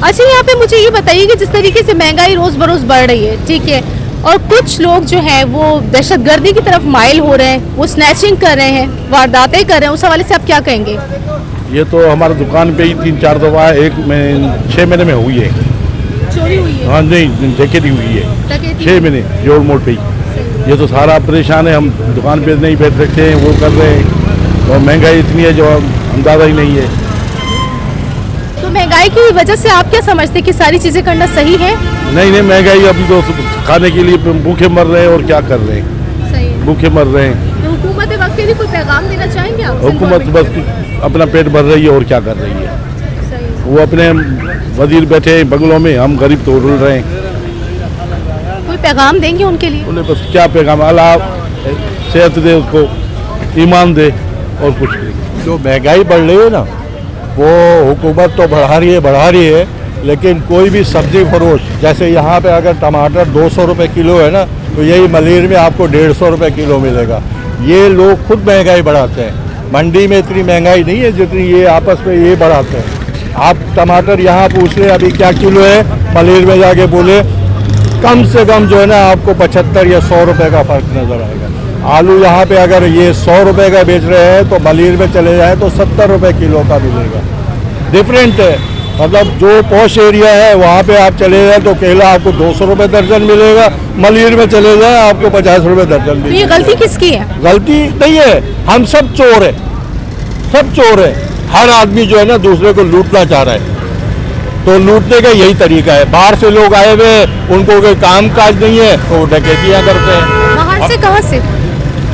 अच्छा, यहाँ पे मुझे ये बताइए कि जिस तरीके से महंगाई रोज बरोज बढ़ रही है, ठीक है, और कुछ लोग जो हैं वो दहशतगर्दी की तरफ माइल हो रहे हैं, वो स्नैचिंग कर रहे हैं, वारदातें कर रहे हैं, उस हवाले से आप क्या कहेंगे? ये तो हमारी दुकान पे ही 3-4 दफा 6 महीने में हुई है। चोरी हुई है? हाँ नहीं, डकैती हुई है 6 महीने जोड़ मोड़ पे ही। ये तो सारा परेशान है, हम दुकान पे नहीं बैठ सकते हैं, वो कर रहे हैं, और महंगाई इतनी है जो अंदाजा ही नहीं है। तो महंगाई की वजह से आप क्या समझते हैं कि सारी चीजें करना सही है? नहीं, महंगाई अभी तो खाने के लिए भूखे मर रहे हैं और क्या कर रहे हैं, सही है। भूखे मर रहे हैं। तो हुकूमत वक्त के लिए कोई पैगाम देना चाहेंगे आप? हुकूमत बस अपना पेट भर रही है और क्या कर रही है। सही है। वो अपने वजीर बैठे हैं बंगलों में, हम गरीब तो रुल रहे हैं। कोई पैगाम देंगे उनके लिए? उन्हें बस क्या पैगाम, अल्लाह सेहत दे, उसको ईमान दे, और कुछ नहीं। जो महंगाई बढ़ रही है ना, वो हुकूमत तो बढ़ा रही है, लेकिन कोई भी सब्जी फरोश, जैसे यहाँ पे अगर टमाटर 200 रुपये किलो है ना, तो यही मलीर में आपको 150 रुपये किलो मिलेगा। ये लोग खुद महंगाई बढ़ाते हैं। मंडी में इतनी महंगाई नहीं है जितनी ये आपस में ये बढ़ाते हैं। आप टमाटर यहाँ पूछ ले अभी क्या किलो है, मलीर में जाके बोले कम से कम जो है ना आपको 75 या 100 रुपये का फ़र्क नज़र आएगा। आलू यहाँ पे अगर ये 100 रुपये का बेच रहे हैं तो मलीर में चले जाएँ तो 70 रुपये किलो का मिलेगा। डिफरेंट है, मतलब जो पॉश एरिया है वहाँ पे आप चले जाए तो केला आपको 200 रुपये दर्जन मिलेगा, मलीर में चले जाए आपको 50 रुपये दर्जन मिलेगा। ये गलती किसकी है? गलती नहीं है, हम सब चोर है, सब चोर है। हर आदमी जो है ना दूसरे को लूटना चाह रहा है, तो लूटने का यही तरीका है। बाहर से लोग आए हुए, उनको कोई काम काज नहीं है तो डकैतियाँ करते हैं। बाहर से कहाँ से?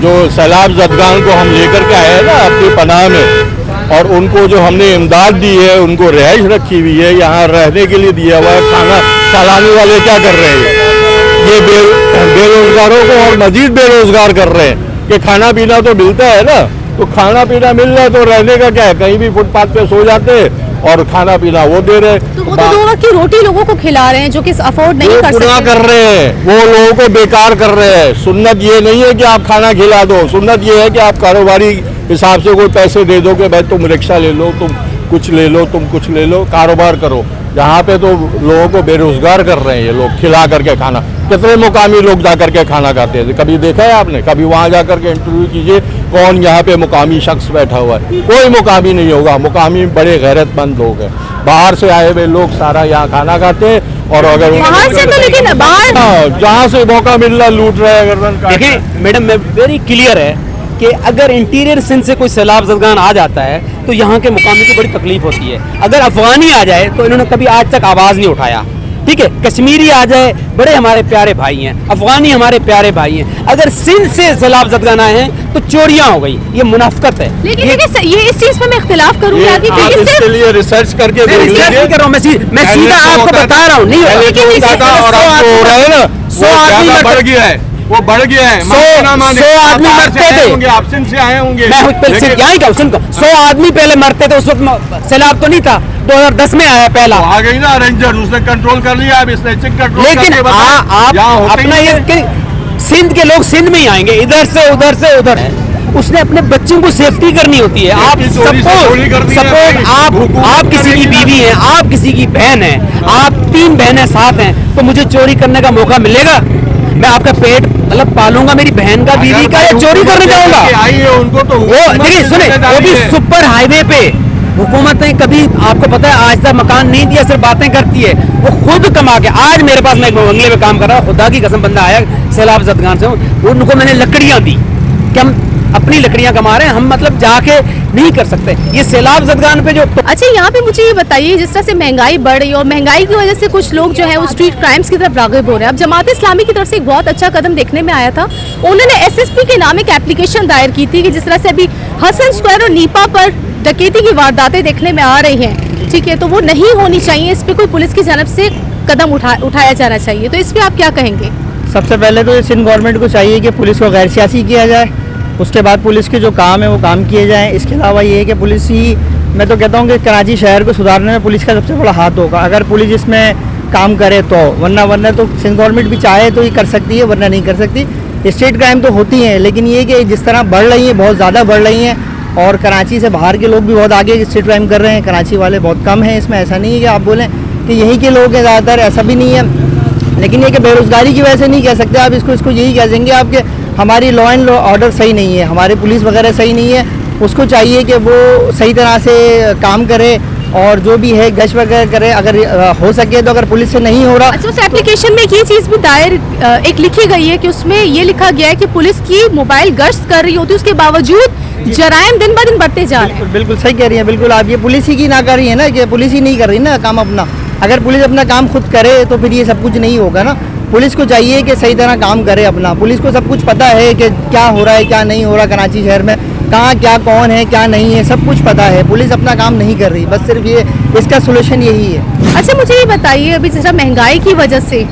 जो सैलाब ज़दगान को हम लेकर के आए हैं ना अपनी पनाह में, और उनको जो हमने इमदाद दी है, उनको रिहाइश रखी हुई है, यहाँ रहने के लिए दिया हुआ है, खाना चलाने वाले क्या कर रहे हैं, ये बेरोजगारों को और मजीद बेरोजगार कर रहे हैं कि खाना पीना तो मिलता है ना, तो खाना पीना मिल रहा है तो रहने का क्या है, कहीं भी फुटपाथ पे सो जाते हैं और खाना पीना वो दे रहे हैं। तो वो तो 2 वक्त की रोटी लोगों को खिला रहे हैं जो कि अफोर्ड नहीं कर गुनाह सकते। कर रहे हैं, वो लोगों को बेकार कर रहे हैं। सुन्नत ये नहीं है कि आप खाना खिला दो, सुन्नत ये है कि आप कारोबारी हिसाब से कोई पैसे दे दो कि भाई तुम रिक्शा ले लो, तुम कुछ ले लो, तुम कुछ ले लो, कारोबार करो। यहाँ पे तो लोगों को बेरोजगार कर रहे हैं ये लोग, खिला करके खाना। कितने मुकामी लोग जा करके खाना खाते हैं, कभी देखा है आपने? कभी वहाँ जा करके इंटरव्यू कीजिए कौन यहाँ पे मुकामी शख्स बैठा हुआ है, कोई मुकामी नहीं होगा। मुकामी बड़े गैरतमंद लोग हैं, बाहर से आए हुए लोग सारा यहाँ खाना खाते हैं, और अगर बाहर से तो लेकिन बाहर जहाँ से मौका मिल रहा लूट रहे हैं। देखिए मैडम, वेरी क्लियर है कि अगर इंटीरियर सिंध से कोई सैलाब ज़दगान आ जाता है तो यहाँ के मुकामी को बड़ी तकलीफ होती है। अगर अफगानी आ जाए तो इन्होंने कभी आज तक आवाज़ नहीं उठाया, ठीक है। कश्मीरी आ जाए, बड़े हमारे प्यारे भाई हैं, अफगानी हमारे प्यारे भाई हैं। अगर सिंध से सैलाब ज़दगान आए हैं तो चोरियां हो गई, ये मुनाफकत है। लेकिन ये इस चीज पे मैं इख्तिलाफ करूंगा कि इसके लिए रिसर्च करके मैं रिसर्च नहीं कर रहा हूँ, मैं सीधा आपको बता रहा हूँ। नहीं और आप जो हो रहे हैं ना, 100 आदमी बढ़ गया है, वो बढ़ गया है। 100 आदमी मरते थे, आप सिंध से आए होंगे, मैं यही कहूँ, सुन 100 आदमी पहले मरते थे, उस वक्त सैलाब तो नहीं था। 2010 में आया पहला, आ गई ना रेंजर, उसने कंट्रोल कर लिया। अब इसने चेक कंट्रोल, लेकिन आप अपना ये सिंध के लोग सिंध में ही आएंगे, इधर से उधर है। उसने अपने बच्चों को सेफ्टी करनी होती है। आप सपोज आप किसी की बीवी हैं, आप किसी की बहन है, आप 3 बहनें साथ हैं, तो मुझे चोरी करने का मौका मिलेगा? मैं आपका पेट मतलब पालूंगा, मेरी बहन का, बीवी का, या चोरी करने जाऊंगा? उनको तो वो देखिए, सुने, वो भी सुपर हाईवे पे हुकूमत ने कभी, आपको पता है, आज तक मकान नहीं दिया, सिर्फ बातें करती है। वो खुद कमा के, आज मेरे पास, मैं बंगले में काम कर रहा हूँ, खुदा की कसम, बंदा आया सैलाब ज़दगान से, उनको मैंने लकड़ियाँ दी कि हम अपनी लकड़ियाँ कमा रहे हैं, हम मतलब जाके नहीं कर सकते ये सैलाब ज़दगान पे जो। अच्छा, यहाँ पे मुझे ये बताइए, जिस तरह से महंगाई बढ़ रही है और महंगाई की वजह से कुछ लोग जो है वो स्ट्रीट क्राइम्स की तरफ राग़िब हो रहे हैं। अब जमात इस्लामी की तरफ से एक बहुत अच्छा कदम देखने में आया था। उन्होंने SSP के नाम एक एप्लीकेशन दायर की थी कि जिस तरह से अभी हसन स्क्वायर और नीपा पर डकैती की वारदातें देखने में आ रही हैं, ठीक है, तो वो नहीं होनी चाहिए, इस पर कोई पुलिस की जानब से कदम उठाया जाना चाहिए। तो इस पर आप क्या कहेंगे? सबसे पहले तो सिंध गवर्नमेंट को चाहिए कि पुलिस को गैर सियासी किया जाए, उसके बाद पुलिस के जो काम है वो काम किए जाएं। इसके अलावा ये है कि पुलिस ही, मैं तो कहता हूँ कि कराची शहर को सुधारने में पुलिस का सबसे बड़ा हाथ होगा, अगर पुलिस इसमें काम करे तो। वरना तो सिंध गवर्नमेंट भी चाहे तो ही कर सकती है, वरना नहीं कर सकती। स्ट्रीट क्राइम तो होती हैं, लेकिन ये कि जिस तरह बढ़ रही हैं, बहुत ज़्यादा बढ़ रही हैं, और कराची से बाहर के लोग भी बहुत आगे स्ट्रीट क्राइम कर रहे हैं, कराची वाले बहुत कम हैं इसमें। ऐसा नहीं है कि आप बोलें कि यहीं के लोग हैं ज़्यादातर, ऐसा भी नहीं है। लेकिन ये कि बेरोज़गारी की वजह से नहीं कह सकते आप इसको यही कह देंगे आप कि हमारी लॉ एंड ऑर्डर सही नहीं है, हमारी पुलिस वगैरह सही नहीं है। उसको चाहिए कि वो सही तरह से काम करे और जो भी है गश्त वगैरह करे, अगर हो सके तो। अगर पुलिस से नहीं हो रहा, अच्छा, उस एप्लीकेशन में एक ये चीज़ भी दायर एक लिखी गई है कि उसमें ये लिखा गया है कि पुलिस की मोबाइल गश्त कर रही होती है, उसके बावजूद जराइम दिन ब दिन बढ़ते जा रहे हैं। बिल्कुल सही कह रही है। बिल्कुल आप ये पुलिस ही की ना कर रही है ना, कि पुलिस ही नहीं कर रही ना काम अपना। अगर पुलिस अपना काम खुद करे तो फिर ये सब कुछ नहीं होगा ना। पुलिस को चाहिए कि सही तरह काम करे अपना। पुलिस को सब कुछ पता है कि क्या हो रहा है क्या नहीं हो रहा कराची शहर में, कहाँ क्या कौन है क्या नहीं है, सब कुछ पता है। पुलिस अपना काम नहीं कर रही, बस सिर्फ ये इसका सोल्यूशन यही है। अच्छा, मुझे ये बताइए, अभी जैसा महंगाई की वजह से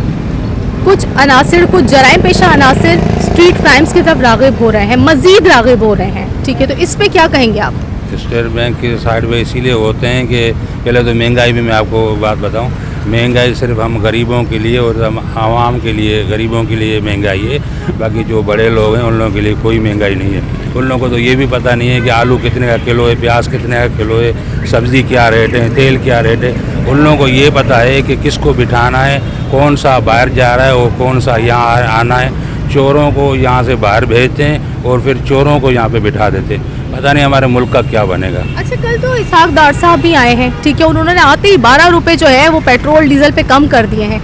कुछ अनासिर, कुछ जराइम पेशा अनासिर स्ट्रीट क्राइम्स की तरफ राग़िब हो रहे हैं, मज़ीद राग़िब हो रहे हैं, ठीक है, तो इस पे क्या कहेंगे आप? स्टेट बैंक की साइड में इसीलिए होते हैं कि पहले तो महंगाई में मैं आपको बात बताऊं, महंगाई सिर्फ हम गरीबों के लिए और आवाम के लिए, गरीबों के लिए महंगाई है। बाकी जो बड़े लोग हैं उन लोगों के लिए कोई महंगाई नहीं है। उन लोगों को तो ये भी पता नहीं है कि आलू कितने का किलो है, प्याज कितने का किलो है, सब्ज़ी क्या रेट है, तेल क्या रेट है। उन लोगों को ये पता है कि किसको बिठाना है, कौन सा बाहर जा रहा है और कौन सा यहाँ आना है। चोरों को यहाँ से बाहर भेजते हैं और फिर चोरों को यहाँ पे बिठा देते हैं। पता नहीं हमारे मुल्क का क्या बनेगा। अच्छा, कल तो इसहाक डार साहब भी आए हैं, ठीक है, उन्होंने आते ही 12 रुपए जो है वो पेट्रोल डीजल पे कम कर दिए हैं।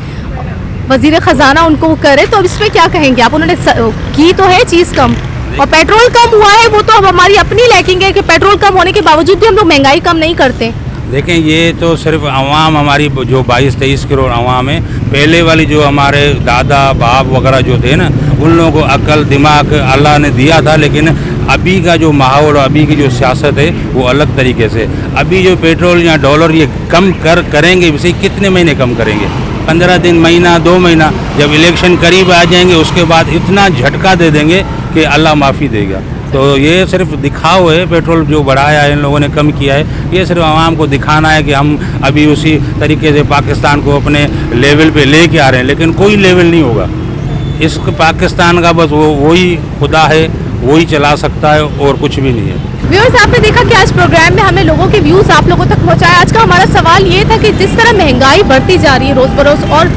वजीर ख़जाना उनको करे, तो अब इसमें क्या कहेंगे आप? उन्होंने की तो है चीज़ कम और पेट्रोल कम हुआ है, वो तो अब हमारी अपनी लैकिंग है कि पेट्रोल कम होने के बावजूद भी हम लोग महंगाई कम नहीं करते। देखें, ये तो सिर्फ अवाम, हमारी जो 22-23 करोड़ अवाम है, पहले वाली जो हमारे दादा बाप वगैरह जो थे ना, उन लोगों को अक्ल दिमाग अल्लाह ने दिया था। लेकिन अभी का जो माहौल और अभी की जो सियासत है वो अलग तरीके से। अभी जो पेट्रोल या डॉलर ये कम करेंगे, इसे कितने महीने कम करेंगे? 15 दिन, महीना, 2 महीना। जब इलेक्शन करीब आ जाएंगे उसके बाद इतना झटका दे देंगे कि अल्लाह माफ़ी देगा। तो ये सिर्फ दिखाव है। पेट्रोल जो बढ़ाया है इन लोगों ने, कम किया है, ये सिर्फ आवाम को दिखाना है कि हम अभी उसी तरीके से पाकिस्तान को अपने लेवल पे लेके आ रहे हैं। लेकिन कोई लेवल नहीं होगा। इस पाकिस्तान का बस वही खुदा है, वही चला सकता है और कुछ भी नहीं है। व्यूअर्स, आपने देखा कि आज प्रोग्राम में हमें लोगों के व्यूज़ आप लोगों तक पहुंचाया। आज का हमारा सवाल ये था कि जिस तरह महंगाई बढ़ती जा रही है रोज़ बरोज़ और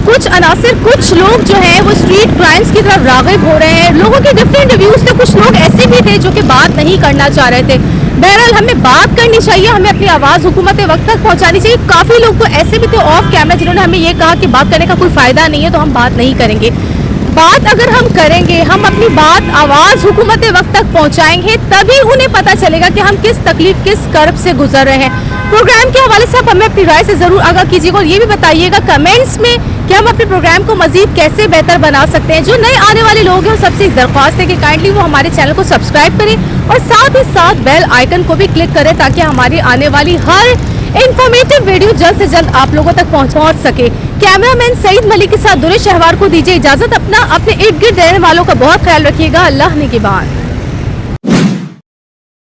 कुछ अनासिर, कुछ लोग जो हैं वो स्ट्रीट क्राइम्स की तरफ राग़िब हो रहे हैं। लोगों के डिफरेंट व्यूज़ थे, कुछ लोग ऐसे भी थे जो कि बात नहीं करना चाह रहे थे। बहरहाल हमें बात करनी चाहिए, हमें अपनी आवाज़ हुकूमत वक्त तक पहुंचानी चाहिए। काफ़ी लोग तो ऐसे भी थे ऑफ कैमरा जिन्होंने हमें ये कहा कि बात करने का कोई फ़ायदा नहीं है, तो हम बात नहीं करेंगे। बात अगर हम करेंगे, हम अपनी बात आवाज़ हुकूमत वक्त तक पहुंचाएंगे, तभी उन्हें पता चलेगा कि हम किस तकलीफ, किस कर्ब से गुजर रहे हैं। प्रोग्राम के हवाले से आप हमें अपनी राय से ज़रूर आगाह कीजिएगा और ये भी बताइएगा कमेंट्स में कि हम अपने प्रोग्राम को मज़ीद कैसे बेहतर बना सकते हैं। जो नए आने वाले लोग हैं, सबसे एक दरख्वास्त है कि काइंडली वो हमारे चैनल को सब्सक्राइब करें और साथ ही साथ बेल आइकन को भी क्लिक करें ताकि हमारी आने वाली हर इन्फॉर्मेटिव वीडियो जल्द से जल्द आप लोगों तक पहुंच सके। कैमरामैन सईद मलिक के साथ दुरे शहवार को दीजिए इजाज़त। अपने इर्द गिर्द रहने वालों का बहुत ख्याल रखिएगा। अल्लाह निगहबान।